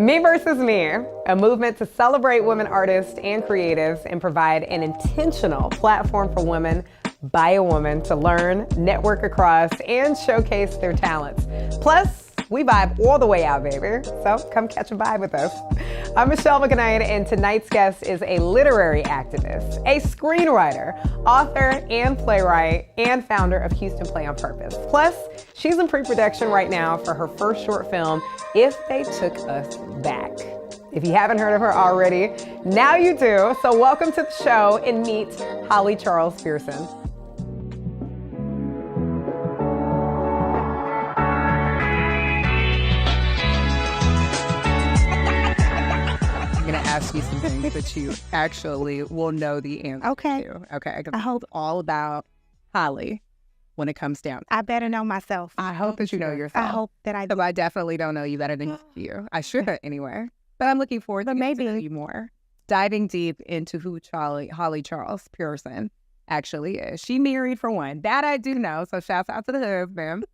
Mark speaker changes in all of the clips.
Speaker 1: Me versus Me, a movement to celebrate women artists and creatives and provide an intentional platform for women by a woman to learn, network across, and showcase their talents. Plus, we vibe all the way out, baby. So come catch a vibe with us. I'm Michele McKnight, and tonight's guest is a literary activist, a screenwriter, author, and playwright, and founder of Houston Play on Purpose. Plus, she's in pre-production right now for her first short film, If They Took Us Back. If you haven't heard of her already, now you do. So welcome to the show and meet Holly Charles-Pearson. Ask you some things that you actually will know the answer to. Okay.
Speaker 2: I hope
Speaker 1: all about Holly when it comes down.
Speaker 2: I better know myself.
Speaker 1: I hope that you know yourself.
Speaker 2: I hope that I do.
Speaker 1: I definitely don't know you better than you. I should anyway. But I'm looking forward to getting to know you more. Diving deep into who Holly Charles-Pearson actually is. She married for one. That I do know. So shouts out to the husband.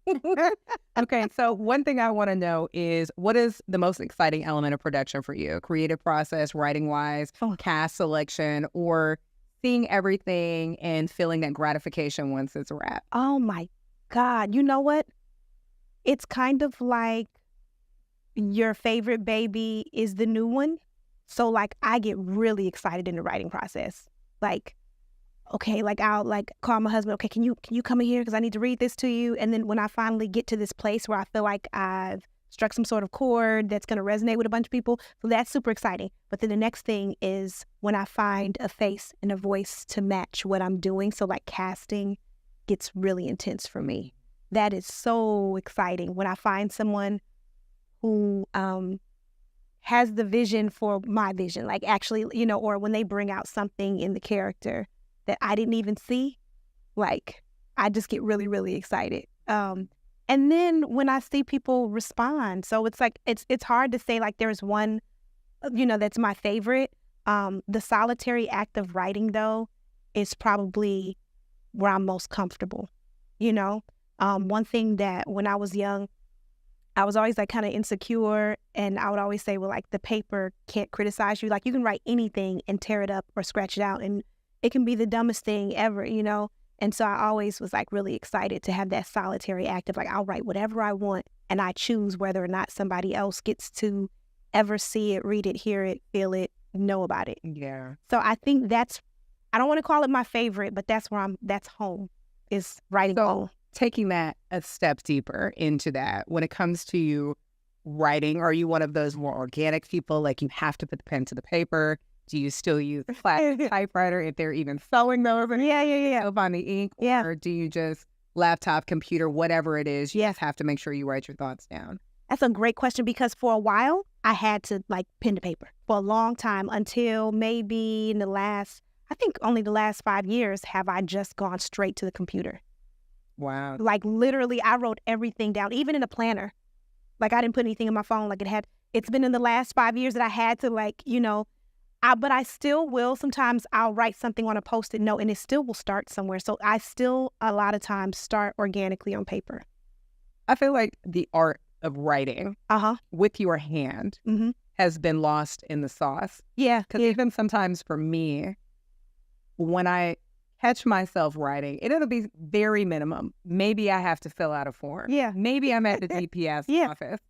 Speaker 1: Okay, so one thing I want to know is, what is the most exciting element of production for you? Creative process, writing-wise, cast selection, or seeing everything and feeling that gratification once it's wrapped?
Speaker 2: Oh my God. You know what? It's kind of like your favorite baby is the new one. So like I get really excited in the writing process. Like, okay, like I'll like call my husband, okay, can you come in here because I need to read this to you? And then when I finally get to this place where I feel like I've struck some sort of chord that's going to resonate with a bunch of people, so that's super exciting. But then the next thing is when I find a face and a voice to match what I'm doing. So like casting gets really intense for me. That is so exciting when I find someone who has the vision for my vision, like actually, you know, or when they bring out something in the character that I didn't even see, like I just get really, really excited. And then when I see people respond, so it's like it's hard to say like there's one, you know, that's my favorite. The solitary act of writing though is probably where I'm most comfortable. You know, one thing that when I was young, I was always like kind of insecure, and I would always say, well, like the paper can't criticize you. Like you can write anything and tear it up or scratch it out, and it can be the dumbest thing ever, you know? And so I always was like really excited to have that solitary act of like, I'll write whatever I want and I choose whether or not somebody else gets to ever see it, read it, hear it, feel it, know about it.
Speaker 1: Yeah.
Speaker 2: So I think I don't want to call it my favorite, but that's home, is writing home.
Speaker 1: Taking that a step deeper into that, when it comes to you writing, are you one of those more organic people, like you have to put the pen to the paper? Do you still use a classic typewriter if they're even selling those?
Speaker 2: Yeah.
Speaker 1: Up on the ink?
Speaker 2: Yeah.
Speaker 1: Or do you just laptop, computer, whatever it is, you just have to make sure you write your thoughts down?
Speaker 2: That's a great question, because for a while I had to like pen to paper for a long time, until maybe in only the last 5 years have I just gone straight to the computer.
Speaker 1: Wow.
Speaker 2: Like literally I wrote everything down, even in a planner. Like I didn't put anything in my phone. Like it's been in the last 5 years that I had to like, you know, but I still will. Sometimes I'll write something on a Post-it note and it still will start somewhere. So I still a lot of times start organically on paper.
Speaker 1: I feel like the art of writing with your hand has been lost in the sauce.
Speaker 2: Yeah.
Speaker 1: Because even sometimes for me, when I catch myself writing, it'll be very minimum. Maybe I have to fill out a form.
Speaker 2: Yeah.
Speaker 1: Maybe I'm at the DPS office.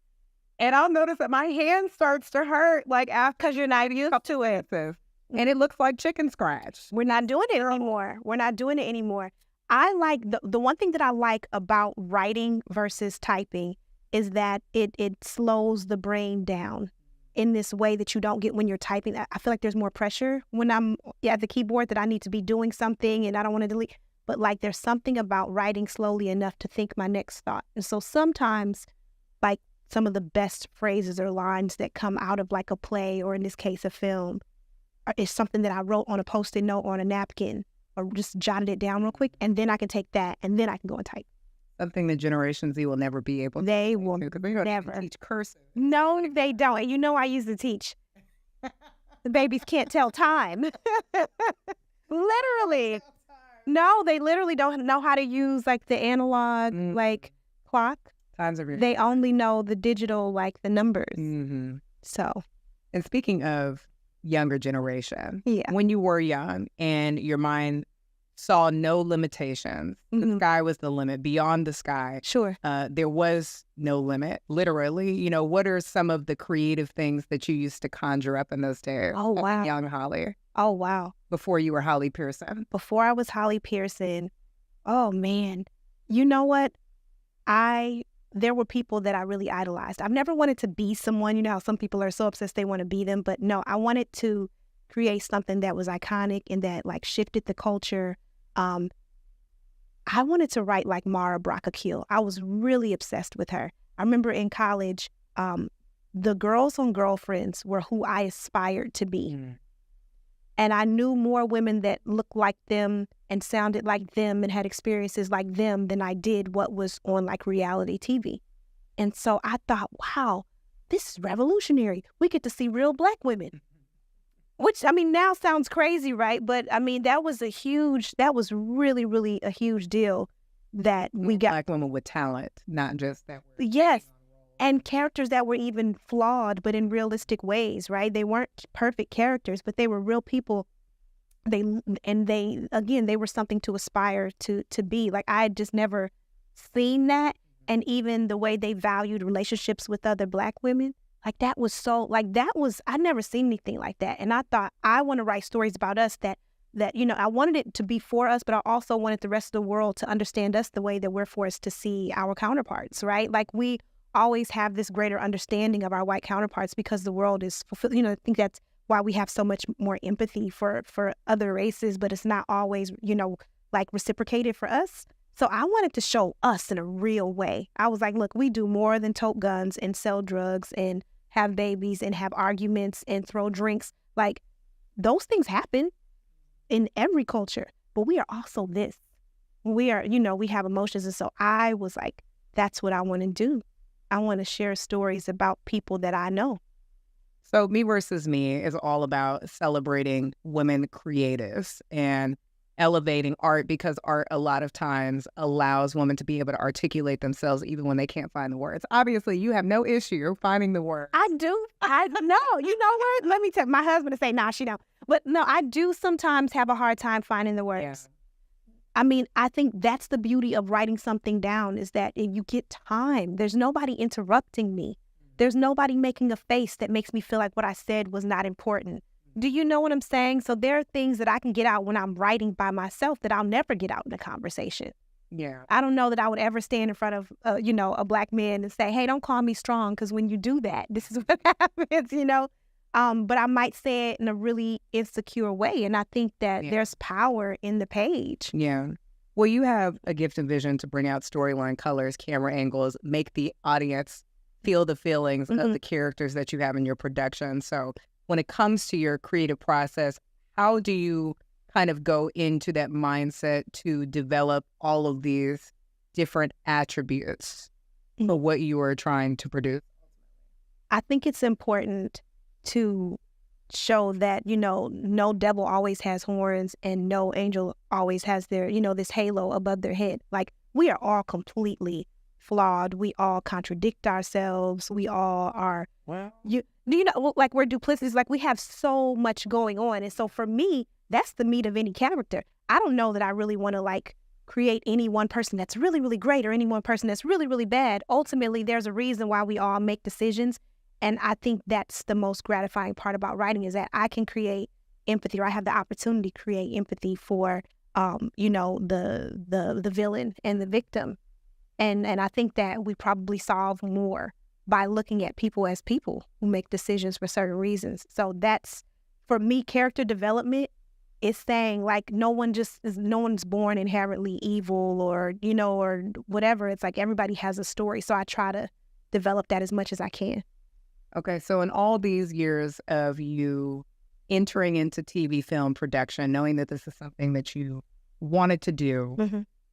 Speaker 1: And I'll notice that my hand starts to hurt, like after,
Speaker 2: because you're not used to it.
Speaker 1: And it looks like chicken scratch.
Speaker 2: We're not doing it anymore. I like the one thing that I like about writing versus typing is that it slows the brain down in this way that you don't get when you're typing. I feel like there's more pressure when I'm at the keyboard, that I need to be doing something and I don't want to delete. But like there's something about writing slowly enough to think my next thought. And so sometimes like some of the best phrases or lines that come out of like a play, or in this case a film, is something that I wrote on a Post-it note or on a napkin, or just jotted it down real quick, and then I can take that and then I can go and type.
Speaker 1: Something the Generation Z will never be able to.
Speaker 2: They will never
Speaker 1: teach cursive.
Speaker 2: No, they don't. And you know I used to teach. The babies can't tell time. Literally. No, they literally don't know how to use like the analog like clock.
Speaker 1: Times of
Speaker 2: They only know the digital, like the numbers.
Speaker 1: Mm-hmm.
Speaker 2: So,
Speaker 1: And speaking of younger generation,
Speaker 2: yeah.
Speaker 1: when you were young and your mind saw no limitations, the sky was the limit, beyond the sky.
Speaker 2: Sure.
Speaker 1: There was no limit, literally. You know, what are some of the creative things that you used to conjure up in those days?
Speaker 2: Oh, wow.
Speaker 1: Young Holly,
Speaker 2: Oh, wow.
Speaker 1: before you were Holly Pearson.
Speaker 2: Before I was Holly Pearson, oh, man. You know what? There were people that I really idolized. I've never wanted to be someone. You know how some people are so obsessed they want to be them. But no, I wanted to create something that was iconic and that like shifted the culture. I wanted to write like Mara Brock-Akil. I was really obsessed with her. I remember in college, the girls on Girlfriends were who I aspired to be. And I knew more women that looked like them and sounded like them and had experiences like them than I did what was on like reality TV. And so I thought, wow, this is revolutionary. We get to see real Black women. Which, I mean, now sounds crazy, right? But, I mean, that was really, really a huge deal that we got.
Speaker 1: Black women with talent, not just that.
Speaker 2: Yes, and characters that were even flawed, but in realistic ways, right? They weren't perfect characters, but they were real people. They were something to aspire to be. Like, I had just never seen that. And even the way they valued relationships with other Black women. Like I'd never seen anything like that. And I thought, I want to write stories about us that, you know, I wanted it to be for us, but I also wanted the rest of the world to understand us the way that we're forced to see our counterparts, right? Like we always have this greater understanding of our white counterparts because the world is fulfilled. You know, I think that's why we have so much more empathy for other races, but it's not always, you know, like reciprocated for us. So I wanted to show us in a real way. I was like, look, we do more than tote guns and sell drugs and have babies and have arguments and throw drinks. Like those things happen in every culture, but we are also this. We are, you know, we have emotions. And so I was like, that's what I want to do. I want to share stories about people that I know.
Speaker 1: So Me Versus Me is all about celebrating women creatives and elevating art, because art a lot of times allows women to be able to articulate themselves even when they can't find the words. Obviously, you have no issue finding the words.
Speaker 2: I do. I know. You know what? Let me tell my husband to say, nah, she don't. But no, I do sometimes have a hard time finding the words.
Speaker 1: Yeah.
Speaker 2: I mean, I think that's the beauty of writing something down is that you get time. There's nobody interrupting me. There's nobody making a face that makes me feel like what I said was not important. Do you know what I'm saying? So there are things that I can get out when I'm writing by myself that I'll never get out in a conversation.
Speaker 1: Yeah.
Speaker 2: I don't know that I would ever stand in front of, you know, a Black man and say, hey, don't call me strong, because when you do that, this is what happens, you know? But I might say it in a really insecure way. And I think that there's power in the page.
Speaker 1: Yeah. Well, you have a gift and vision to bring out storyline, colors, camera angles, make the audience feel the feelings of the characters that you have in your production. So when it comes to your creative process, how do you kind of go into that mindset to develop all of these different attributes for what you are trying to produce?
Speaker 2: I think it's important to show that, you know, no devil always has horns and no angel always has their, you know, this halo above their head. Like, we are all completely flawed. We all contradict ourselves. We all are, you know, like we're duplicities. Like, we have so much going on. And so for me, that's the meat of any character. I don't know that I really want to like create any one person that's really, really great or any one person that's really, really bad. Ultimately, there's a reason why we all make decisions. And I think that's the most gratifying part about writing, is that I can create empathy, or I have the opportunity to create empathy for, you know, the villain and the victim. And I think that we probably solve more by looking at people as people who make decisions for certain reasons. So that's, for me, character development is saying, like, no one's born inherently evil or, you know, or whatever. It's like everybody has a story. So I try to develop that as much as I can.
Speaker 1: Okay, so in all these years of you entering into TV film production, knowing that this is something that you wanted to do,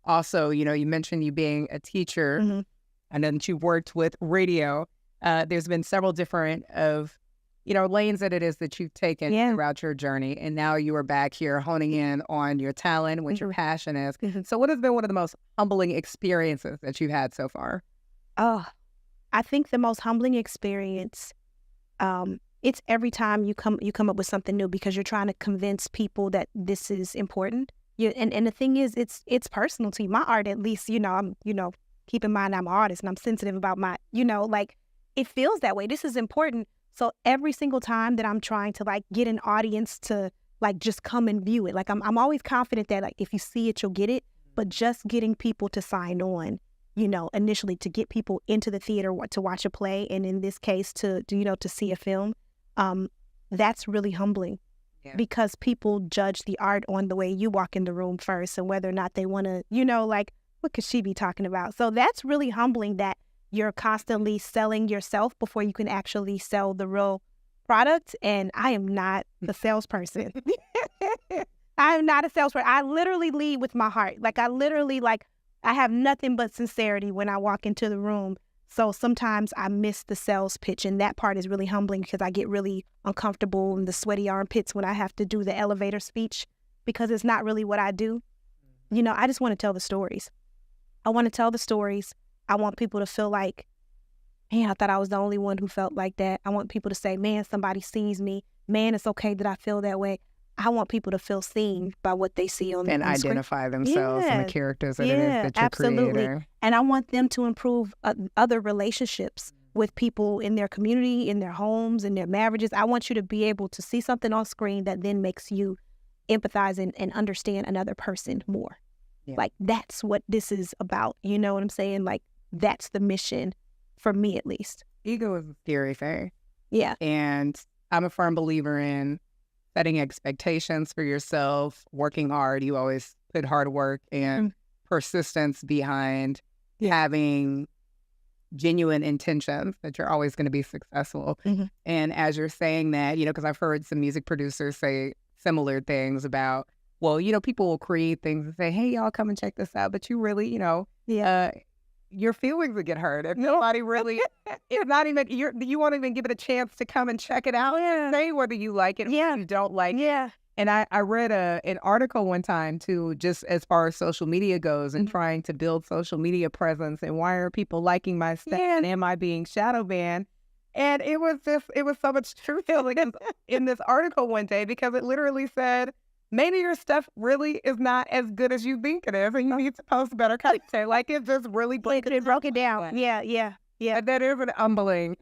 Speaker 1: also, you know, you mentioned you being a teacher, and then you worked with radio. There's been several different lanes that it is that you've taken throughout your journey, and now you are back here honing in on your talent, what your passion is. So what has been one of the most humbling experiences that you've had so far?
Speaker 2: Oh, I think the most humbling experience It's every time you come up with something new because you're trying to convince people that this is important. And the thing is, it's personal to you. My art, at least, I'm, keep in mind I'm an artist and I'm sensitive about my, like, it feels that way. This is important. So every single time that I'm trying to like get an audience to like just come and view it, like I'm always confident that like if you see it, you'll get it. But just getting people to sign on, initially to get people into the theater to watch a play, and in this case to see a film, that's really humbling. Yeah. Because people judge the art on the way you walk in the room first and whether or not they want to, like, what could she be talking about? So that's really humbling that you're constantly selling yourself before you can actually sell the real product. And I am not a salesperson. I'm not a salesperson. I literally lead with my heart. Like I have nothing but sincerity when I walk into the room. So sometimes I miss the sales pitch, and that part is really humbling because I get really uncomfortable in the sweaty armpits when I have to do the elevator speech because it's not really what I do. I just want to tell the stories. I want to tell the stories. I want people to feel like, man, I thought I was the only one who felt like that. I want people to say, man, somebody sees me. Man, it's okay that I feel that way. I want people to feel seen by what they see on
Speaker 1: and
Speaker 2: on
Speaker 1: identify
Speaker 2: screen.
Speaker 1: themselves in the characters that it is that you're
Speaker 2: absolutely.
Speaker 1: creating.
Speaker 2: And I want them to improve other relationships with people in their community, in their homes, in their marriages. I want you to be able to see something on screen that then makes you empathize and understand another person more. Yeah. Like, that's what this is about. You know what I'm saying? Like, that's the mission for me, at least.
Speaker 1: Ego is a scary thing.
Speaker 2: Yeah.
Speaker 1: And I'm a firm believer in setting expectations for yourself, working hard. You always put hard work and persistence behind having genuine intentions that you're always going to be successful. And as you're saying that, because I've heard some music producers say similar things about, well, people will create things and say, hey, y'all come and check this out. But you really, your feelings would get hurt if nobody really, it's not even, you won't even give it a chance to come and check it out and say whether you like it or you don't like it. And I read an article one time too, just as far as social media goes and trying to build social media presence and why are people liking my stuff and am I being shadow banned? And it was so much truth in this article one day because it literally said, maybe your stuff really is not as good as you think it is, and you need to post better content. Like, it just really broke
Speaker 2: it down. Yeah.
Speaker 1: And that is an humbling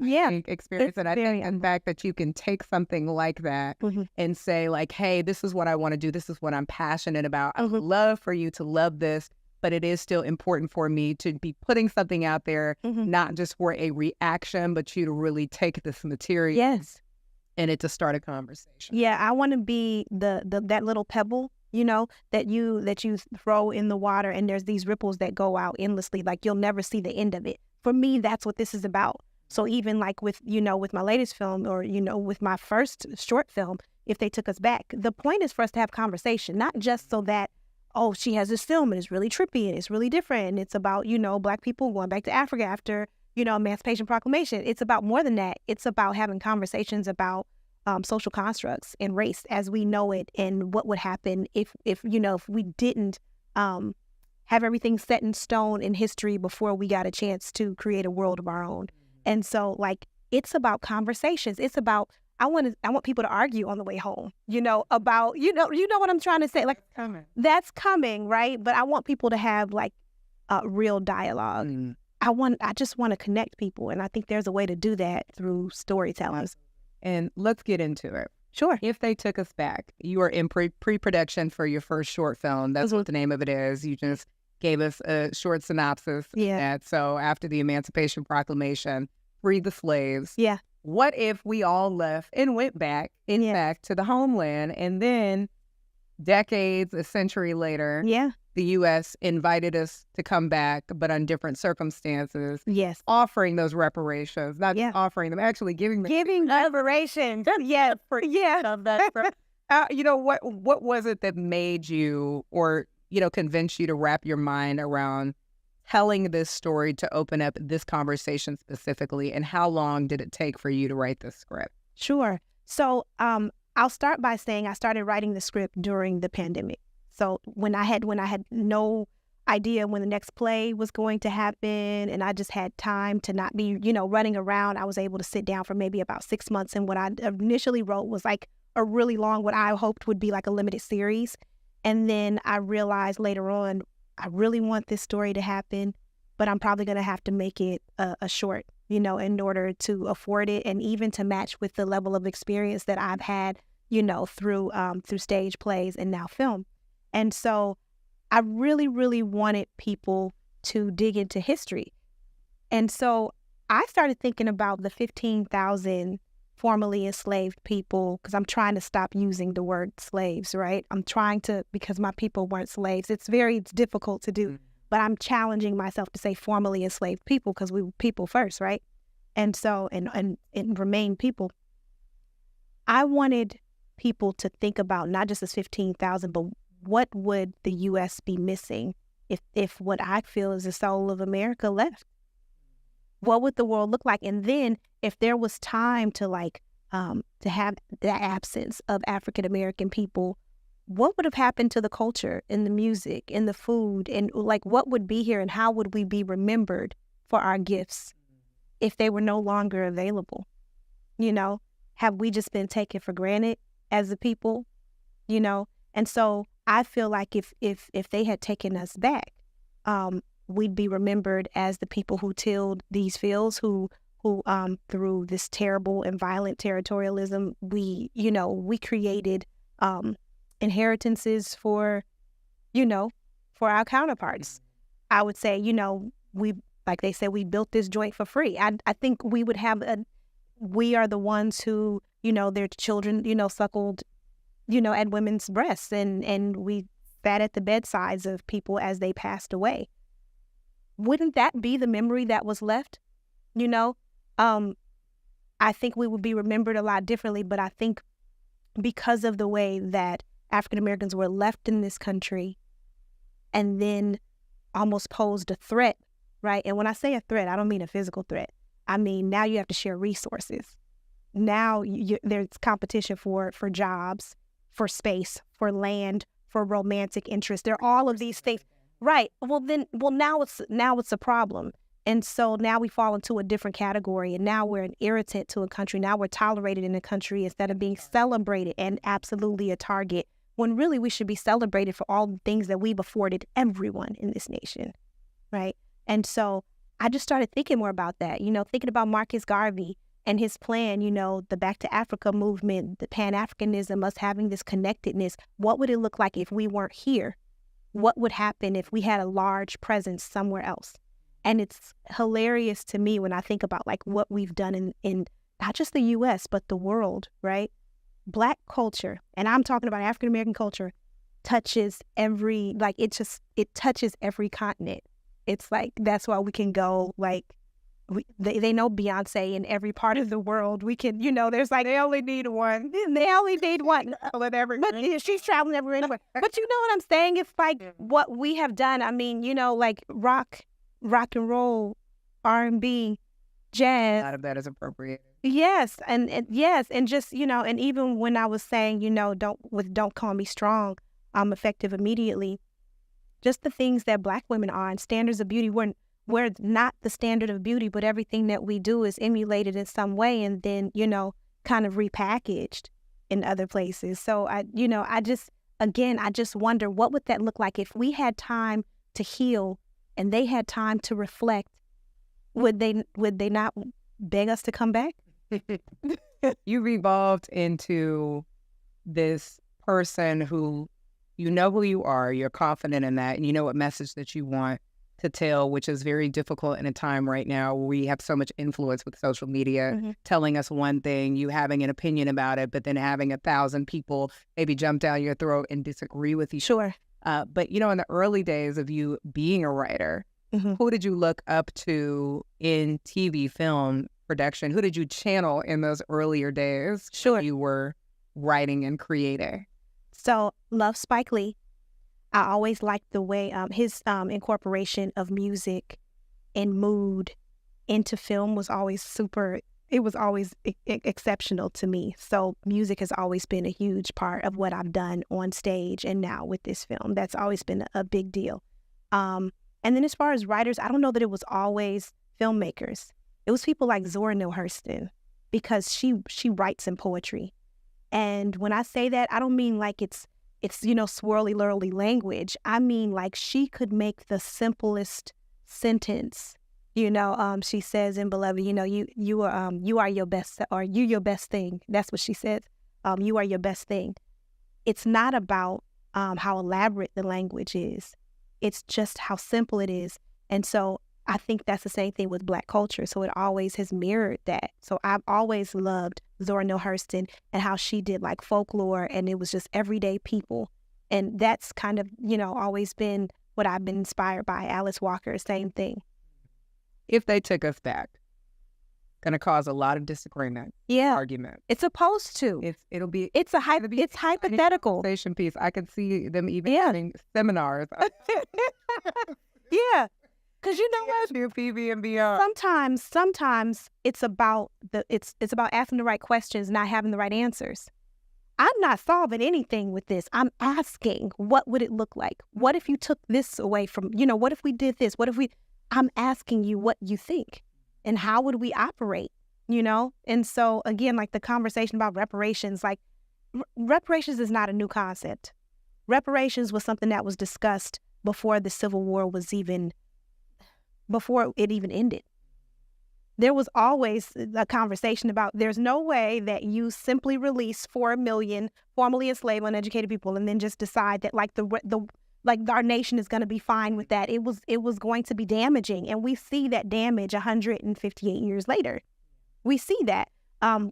Speaker 1: experience. And I think the fact that you can take something like that and say, like, hey, this is what I want to do. This is what I'm passionate about. I would love for you to love this, but it is still important for me to be putting something out there, not just for a reaction, but you to really take this material.
Speaker 2: Yes.
Speaker 1: And it to start a conversation.
Speaker 2: Yeah, I want to be that little pebble, that you throw in the water, and there's these ripples that go out endlessly. Like, you'll never see the end of it. For me, that's what this is about. So even like with my latest film or with my first short film, if they took us back, the point is for us to have conversation, not just so that, oh, she has this film and it's really trippy and it's really different and it's about Black people going back to Africa after Emancipation Proclamation. It's about more than that. It's about having conversations about social constructs and race as we know it, and what would happen if we didn't have everything set in stone in history before we got a chance to create a world of our own. And so, like, it's about conversations. It's about I want people to argue on the way home. About what I'm trying to say. Like, that's coming, right? But I want people to have like real dialogue. I just want to connect people. And I think there's a way to do that through storytelling.
Speaker 1: And let's get into it.
Speaker 2: Sure.
Speaker 1: If they took us back, you were in pre-production for your first short film. That's what the name of it is. You just gave us a short synopsis. Yeah. So after the Emancipation Proclamation, free the slaves.
Speaker 2: Yeah.
Speaker 1: What if we all left and went back, back to the homeland, and then decades, a century later, the U.S. invited us to come back, but on different circumstances.
Speaker 2: Yes.
Speaker 1: Offering those reparations, not just offering them, actually giving them.
Speaker 2: Giving reparations. Yes.
Speaker 1: What was it that made you or, convinced you to wrap your mind around telling this story to open up this conversation specifically? And how long did it take for you to write this script?
Speaker 2: Sure. So I'll start by saying I started writing the script during the pandemic. So when I had no idea when the next play was going to happen, and I just had time to not be, you know, running around. I was able to sit down for maybe about 6 months, and what I initially wrote was like a really long, what I hoped would be like a limited series. And then I realized later on, I really want this story to happen, but I'm probably going to have to make it a short, you know, in order to afford it and even to match with the level of experience that I've had, you know, through stage plays and now film. And so I really, really wanted people to dig into history. And so I started thinking about the 15,000 formerly enslaved people, because I'm trying to stop using the word slaves, right? I'm trying to, because my people weren't slaves. It's difficult to do, but I'm challenging myself to say formerly enslaved people, because we were people first, right? And so, and remain people. I wanted people to think about not just as 15,000, but what would the U.S. be missing if what I feel is the soul of America left? What would the world look like? And then if there was time to to have the absence of African-American people, what would have happened to the culture and the music and the food, and like what would be here, and how would we be remembered for our gifts if they were no longer available? You know, have we just been taken for granted as a people? You know, and so I feel like if they had taken us back, we'd be remembered as the people who tilled these fields, who through this terrible and violent territorialism, we created inheritances for our counterparts. I would say, like they said, we built this joint for free. I think we would have we are the ones who, their children, suckled, at women's breasts, and we sat at the bedsides of people as they passed away. Wouldn't that be the memory that was left? I think we would be remembered a lot differently, but I think because of the way that African Americans were left in this country and then almost posed a threat, right? And when I say a threat, I don't mean a physical threat. I mean, now you have to share resources. Now there's competition for jobs, for space, for land, for romantic interest. There are all of these things. Right. Well, now it's a problem. And so now we fall into a different category, and now we're an irritant to a country. Now we're tolerated in a country instead of being celebrated and absolutely a target, when really we should be celebrated for all the things that we've afforded everyone in this nation, right? And so I just started thinking more about that, thinking about Marcus Garvey and his plan, the Back to Africa movement, the Pan-Africanism, us having this connectedness. What would it look like if we weren't here? What would happen if we had a large presence somewhere else? And it's hilarious to me when I think about like what we've done in not just the U.S., but the world, right? Black culture, and I'm talking about African-American culture, touches it touches every continent. It's like, that's why we can go, like, they know Beyonce in every part of the world. We can, there's like, they only need one. They only need one. But she's traveling everywhere anyway. But you know what I'm saying? It's like what we have done. I mean, like rock and roll, R&B, jazz.
Speaker 1: A lot of that is appropriate.
Speaker 2: Yes, and yes, and just, and even when I was saying, don't call me strong, I'm effective immediately. Just the things that Black women are and standards of beauty, we're not the standard of beauty, but everything that we do is emulated in some way and then, kind of repackaged in other places. So I just wonder, what would that look like if we had time to heal and they had time to reflect? Would they not beg us to come back?
Speaker 1: You've evolved into this person who, who you are, you're confident in that, and you know what message that you want to tell, which is very difficult in a time right now where we have so much influence with social media, telling us one thing, you having an opinion about it, but then having 1,000 people maybe jump down your throat and disagree with you.
Speaker 2: Sure.
Speaker 1: But, in the early days of you being a writer, who did you look up to in TV, film, production? Who did you channel in those earlier days?
Speaker 2: Sure.
Speaker 1: When you were writing and creating?
Speaker 2: So, love Spike Lee. I always liked the way his incorporation of music and mood into film was always exceptional to me. So music has always been a huge part of what I've done on stage and now with this film. That's always been a big deal. And then as far as writers, I don't know that it was always filmmakers. It was people like Zora Neale Hurston, because she writes in poetry. And when I say that, I don't mean like it's swirly lurly language. I mean like she could make the simplest sentence. She says in Beloved, you are your best, or you your best thing. That's what she says. You are your best thing. It's not about how elaborate the language is. It's just how simple it is. And so I think that's the same thing with Black culture. So it always has mirrored that. So I've always loved Zora Neale Hurston and how she did like folklore, and it was just everyday people. And that's kind of, always been what I've been inspired by. Alice Walker, same thing.
Speaker 1: If they took us back, going to cause a lot of disagreement.
Speaker 2: Yeah.
Speaker 1: Argument.
Speaker 2: It's supposed to. It's hypothetical.
Speaker 1: Conversation piece. I could see them even having seminars.
Speaker 2: Yeah. Because you know what?
Speaker 1: PV and beyond.
Speaker 2: Sometimes it's about it's about asking the right questions, not having the right answers. I'm not solving anything with this. I'm asking, what would it look like? What if you took this away from, what if we did this? I'm asking you what you think and how would we operate, And so again, like the conversation about reparations, like reparations is not a new concept. Reparations was something that was discussed before the Civil War before it even ended. There was always a conversation about there's no way that you simply release 4 million formerly enslaved, uneducated people and then just decide that like our nation is going to be fine with that. It was going to be damaging, and we see that damage 158 years later. We see that.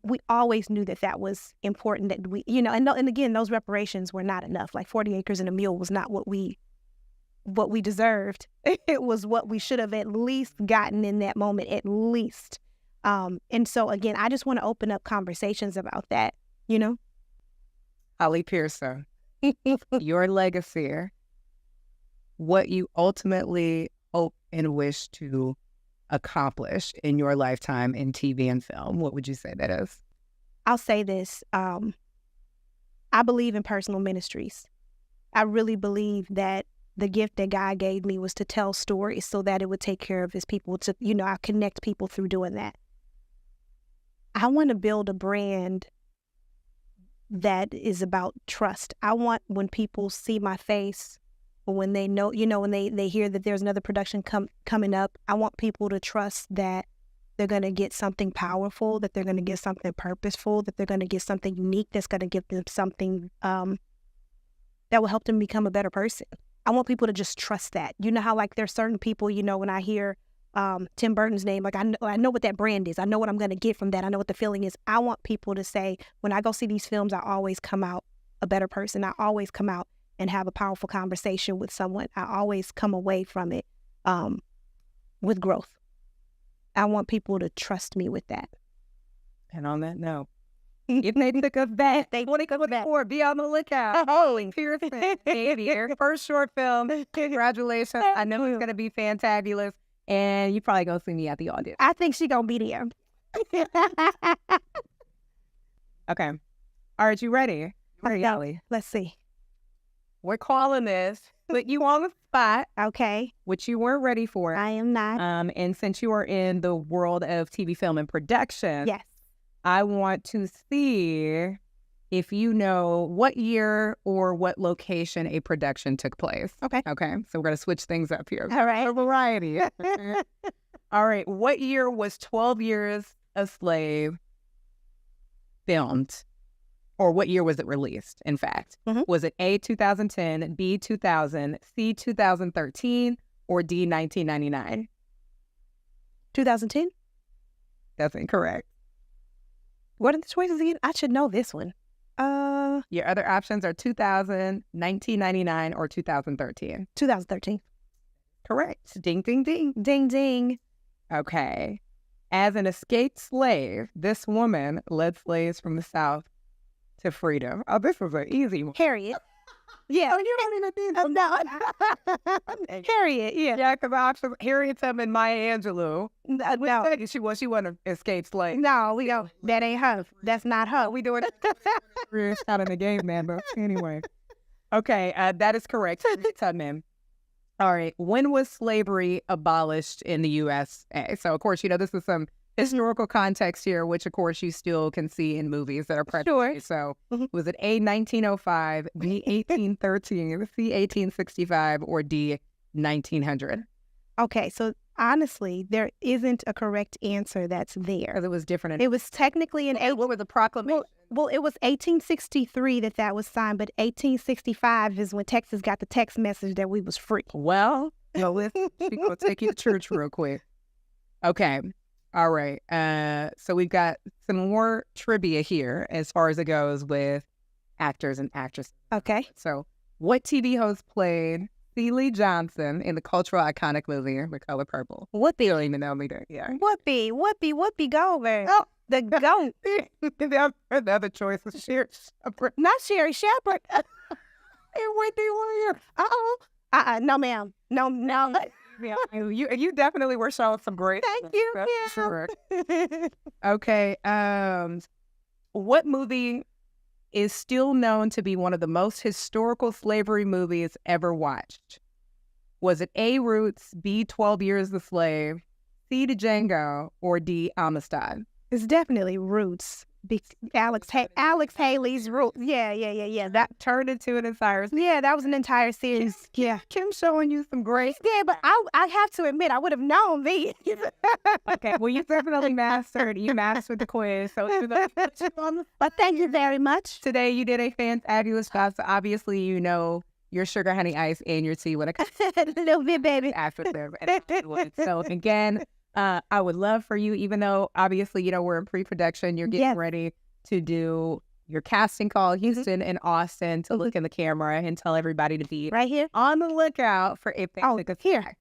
Speaker 2: We always knew that was important. That we, and again, those reparations were not enough. Like 40 acres and a mule was not what we deserved. It was what we should have at least gotten in that moment, at least. And so again, I just want to open up conversations about that,
Speaker 1: Charles-Pearson, your legacy, what you ultimately hope and wish to accomplish in your lifetime in TV and film, what would you say that is?
Speaker 2: I'll say this. I believe in personal ministries. I really believe that the gift that God gave me was to tell stories so that it would take care of his people, to, I connect people through doing that. I want to build a brand that is about trust. I want when people see my face, or when they know, when they hear that there's another production coming up, I want people to trust that they're going to get something powerful, that they're going to get something purposeful, that they're going to get something unique that's going to give them something that will help them become a better person. I want people to just trust that. You know how like there's certain people, when I hear Tim Burton's name, like I know what that brand is. I know what I'm going to get from that. I know what the feeling is. I want people to say, when I go see these films, I always come out a better person. I always come out and have a powerful conversation with someone. I always come away from it with growth. I want people to trust me with that.
Speaker 1: And on that note, if they took us back, they want to come back. Be on the lookout. Charles-Pearson, your first short film. Congratulations. I know it's going to be fantabulous. And you probably going to see me at the audience.
Speaker 2: I think she going to be there.
Speaker 1: Okay. All right, you ready?
Speaker 2: Let's see.
Speaker 1: We're calling this, put you on the spot.
Speaker 2: Okay.
Speaker 1: Which you weren't ready for.
Speaker 2: I am not.
Speaker 1: And since you are in the world of TV, film, and production.
Speaker 2: Yes.
Speaker 1: I want to see if you know what year or what location a production took place.
Speaker 2: Okay.
Speaker 1: Okay. So we're going to switch things up here.
Speaker 2: All right.
Speaker 1: A variety. All right. What year was 12 Years a Slave filmed? Or what year was it released, in fact?
Speaker 2: Mm-hmm.
Speaker 1: Was it A, 2010, B, 2000, C, 2013, or D, 1999?
Speaker 2: 2010?
Speaker 1: That's incorrect.
Speaker 2: What are the choices again? I should know this one.
Speaker 1: Your other options are 2000, 1999, or 2013.
Speaker 2: 2013.
Speaker 1: Correct. Ding, ding, ding.
Speaker 2: Ding, ding.
Speaker 1: Okay. As an escaped slave, this woman led slaves from the South to freedom. Oh, this was an easy one.
Speaker 2: Harriet. Yeah.
Speaker 1: Oh, you don't even think
Speaker 2: no. Harriet, yeah.
Speaker 1: Yeah, because options Harriet Tubman, Maya Angelou.
Speaker 2: No.
Speaker 1: She wasn't an escaped slave.
Speaker 2: No, we go. That ain't her. That's not her.
Speaker 1: We doing it. Not in the game, man, but anyway. Okay, that is correct. Harriet Tubman. All right. When was slavery abolished in the U.S.? So, of course, this is some historical context here, which, of course, you still can see in movies that are present.
Speaker 2: Sure.
Speaker 1: So, was it A, 1905, B, 1813, C, 1865, or D, 1900?
Speaker 2: Okay, so honestly, there isn't a correct answer that's there.
Speaker 1: Because it was different.
Speaker 2: It was technically an
Speaker 1: What were the proclamations?
Speaker 2: Well, it was 1863 that was signed, but 1865 is when Texas got the text message that we was free.
Speaker 1: Well, we're going to take you to church real quick. Okay. All right. So we've got some more trivia here as far as it goes with actors and actresses.
Speaker 2: Okay.
Speaker 1: So what TV host played Celie Johnson in the cultural iconic movie The Color Purple? Whoopi. You don't even know me there. Yeah.
Speaker 2: Whoopi Goldberg.
Speaker 1: Oh,
Speaker 2: the GOAT.
Speaker 1: The other choice was Sherry Shepherd.
Speaker 2: Not Sherry Shepherd. No, ma'am. No.
Speaker 1: Yeah, you definitely were showing some great.
Speaker 2: Thank you.
Speaker 1: That's correct. Okay. What movie is still known to be one of the most historical slavery movies ever watched? Was it A, Roots, B, 12 Years a Slave, C, Django, or D, Amistad?
Speaker 2: It's definitely Roots. Alex Haley's Roots. Yeah. That
Speaker 1: turned into an entire series.
Speaker 2: Yeah, that was an entire series. Yeah.
Speaker 1: Kim showing you some great.
Speaker 2: Yeah, but I have to admit, I would have known these.
Speaker 1: Okay, well, you definitely mastered. You mastered the quiz. So,
Speaker 2: but thank you very much.
Speaker 1: Today, you did a fabulous job. So, obviously, your sugar, honey, ice, and your tea when it comes
Speaker 2: a little bit, baby.
Speaker 1: After them. So, again, I would love for you, even though obviously, we're in pre-production, you're getting ready to do your casting call, Houston and Austin, to look in the camera and tell everybody to be
Speaker 2: right here
Speaker 1: on the lookout for if they took us
Speaker 2: here.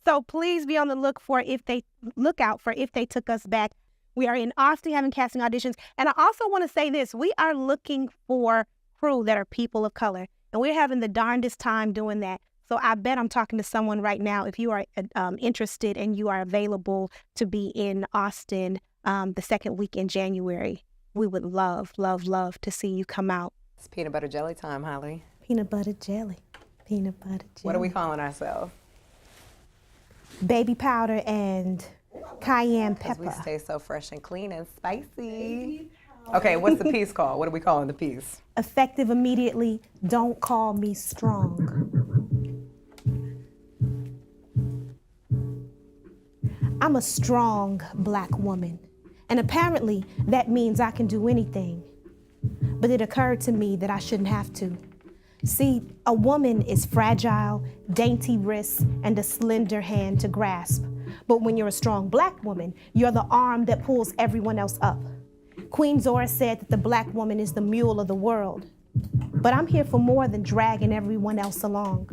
Speaker 2: So please be on the lookout for if they took us back. We are in Austin having casting auditions. And I also want to say this, we are looking for crew that are people of color. And we're having the darndest time doing that. So I bet I'm talking to someone right now. If you are interested and you are available to be in Austin the second week in January, we would love to see you come out.
Speaker 1: It's peanut butter jelly time, Holly.
Speaker 2: Peanut butter jelly.
Speaker 1: What are we calling ourselves?
Speaker 2: Baby powder and cayenne pepper.
Speaker 1: We stay so fresh and clean and spicy. Okay, what's the piece called? What are we calling the piece?
Speaker 2: Effective immediately. Don't call me strong. I'm a strong Black woman, and apparently that means I can do anything. But it occurred to me that I shouldn't have to. See, a woman is fragile, dainty wrists, and a slender hand to grasp. But when you're a strong Black woman, you're the arm that pulls everyone else up. Queen Zora said that the Black woman is the mule of the world. But I'm here for more than dragging everyone else along.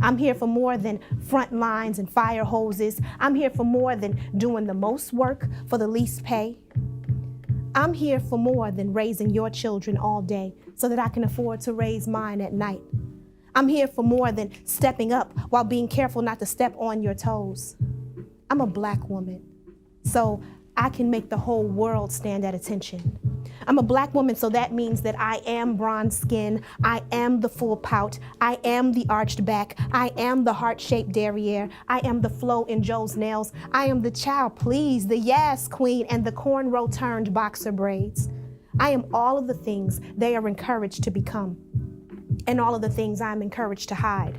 Speaker 2: I'm here for more than front lines and fire hoses. I'm here for more than doing the most work for the least pay. I'm here for more than raising your children all day so that I can afford to raise mine at night. I'm here for more than stepping up while being careful not to step on your toes. I'm a Black woman, so I can make the whole world stand at attention. I'm a Black woman, so that means that I am bronze skin, I am the full pout, I am the arched back, I am the heart-shaped derriere, I am the flow in Joe's nails, I am the child please, the yes queen, and the cornrow turned boxer braids. I am all of the things they are encouraged to become, and all of the things I'm encouraged to hide.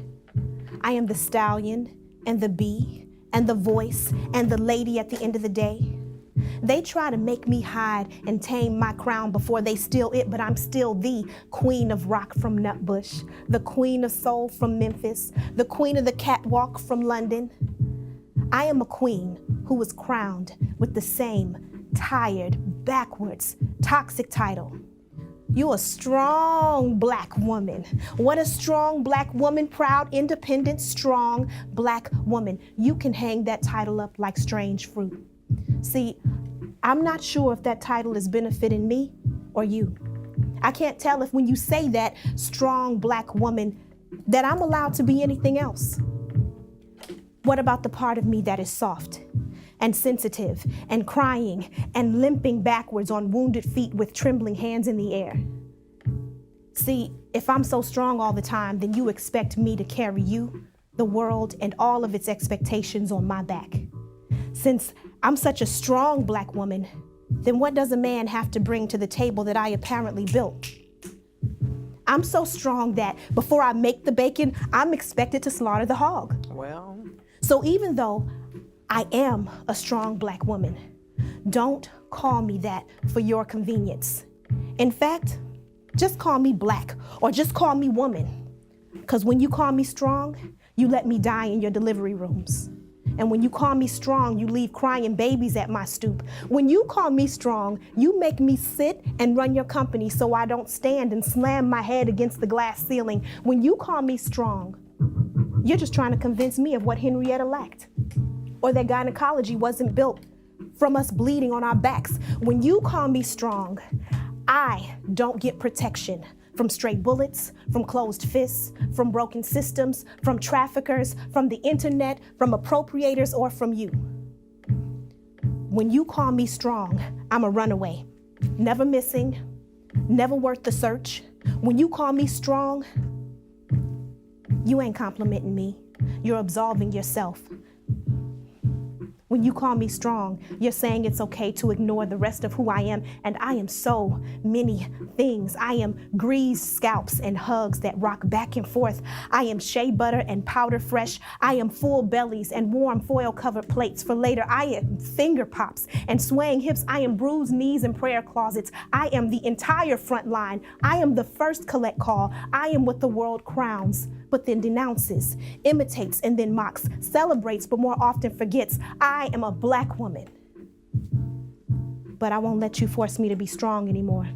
Speaker 2: I am the stallion, and the bee, and the voice, and the lady at the end of the day. They try to make me hide and tame my crown before they steal it, but I'm still the queen of rock from Nutbush, the queen of soul from Memphis, the queen of the catwalk from London. I am a queen who was crowned with the same tired, backwards, toxic title. You a strong Black woman. What a strong Black woman, proud, independent, strong Black woman. You can hang that title up like strange fruit. See, I'm not sure if that title is benefiting me or you. I can't tell if when you say that strong Black woman that I'm allowed to be anything else. What about the part of me that is soft and sensitive and crying and limping backwards on wounded feet with trembling hands in the air? See, if I'm so strong all the time, then you expect me to carry you the world and all of its expectations on my back. Since I'm such a strong Black woman, then what does a man have to bring to the table that I apparently built? I'm so strong that before I make the bacon, I'm expected to slaughter the hog.
Speaker 1: Well.
Speaker 2: So even though I am a strong Black woman, don't call me that for your convenience. In fact, just call me Black or just call me woman. Because when you call me strong, you let me die in your delivery rooms. And when you call me strong, you leave crying babies at my stoop. When you call me strong, you make me sit and run your company so I don't stand and slam my head against the glass ceiling. When you call me strong, you're just trying to convince me of what Henrietta lacked, or that gynecology wasn't built from us bleeding on our backs. When you call me strong, I don't get protection from stray bullets, from closed fists, from broken systems, from traffickers, from the internet, from appropriators, or from you. When you call me strong, I'm a runaway, never missing, never worth the search. When you call me strong, you ain't complimenting me, you're absolving yourself. When you call me strong, you're saying it's okay to ignore the rest of who I am, and I am so many things. I am greased scalps and hugs that rock back and forth. I am shea butter and powder fresh. I am full bellies and warm foil-covered plates for later. I am finger pops and swaying hips. I am bruised knees and prayer closets. I am the entire front line. I am the first collect call. I am what the world crowns, but then denounces, imitates, and then mocks, celebrates, but more often forgets. I am a Black woman, but I won't let you force me to be strong anymore.